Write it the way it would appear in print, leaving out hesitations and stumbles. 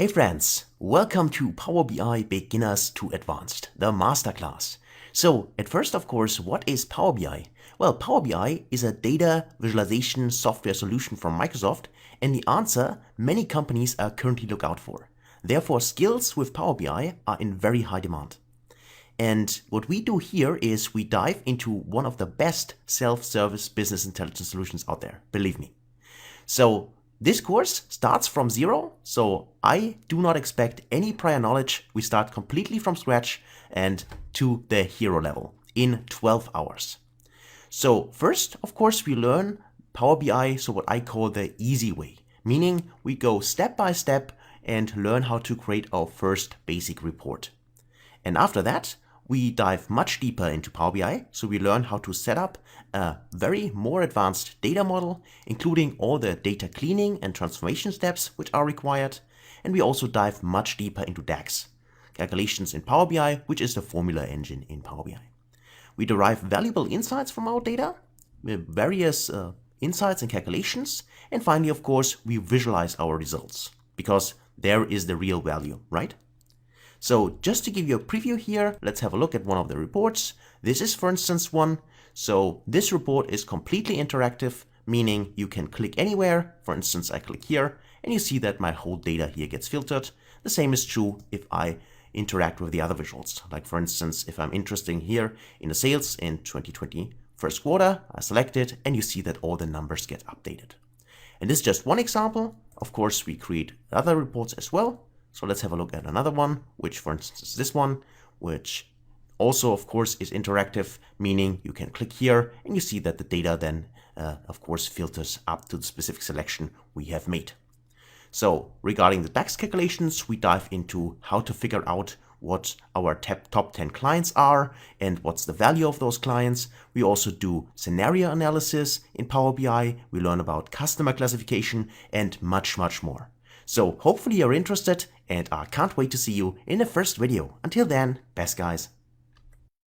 Hey friends, welcome to Power BI Beginners to Advanced, the Masterclass. So at first, of course, what is Power BI? Well, Power BI is a data visualization software solution from Microsoft, and the answer many companies are currently looking out for. Therefore, skills with Power BI are in very high demand. And what we do here is we dive into one of the best self-service business intelligence solutions out there, believe me. So this course starts from zero, so I do not expect any prior knowledge. We start completely from scratch and to the hero level in 12 hours. So first, of course, we learn Power BI, so what I call the easy way, meaning we go step by step and learn how to create our first basic report. And after that, we dive much deeper into Power BI, so we learn how to set up a very more advanced data model, including all the data cleaning and transformation steps which are required. And we also dive much deeper into DAX, calculations in Power BI, which is the formula engine in Power BI. We derive valuable insights from our data, with various insights and calculations. And finally, of course, we visualize our results, because there is the real value, right? So just to give you a preview here, let's have a look at one of the reports. This is, for instance, one. So this report is completely interactive, meaning you can click anywhere. For instance, I click here and you see that my whole data here gets filtered. The same is true if I interact with the other visuals. Like for instance, if I'm interested here in the sales in 2020 first quarter, I select it and you see that all the numbers get updated. And this is just one example. Of course, we create other reports as well. So let's have a look at another one, which for instance is this one, which also of course is interactive, meaning you can click here and you see that the data then of course filters up to the specific selection we have made. So regarding the DAX calculations, we dive into how to figure out what our top 10 clients are and what's the value of those clients. We also do scenario analysis in Power BI. We learn about customer classification and much, much more. So hopefully you're interested and I can't wait to see you in the first video. Until then, best guys.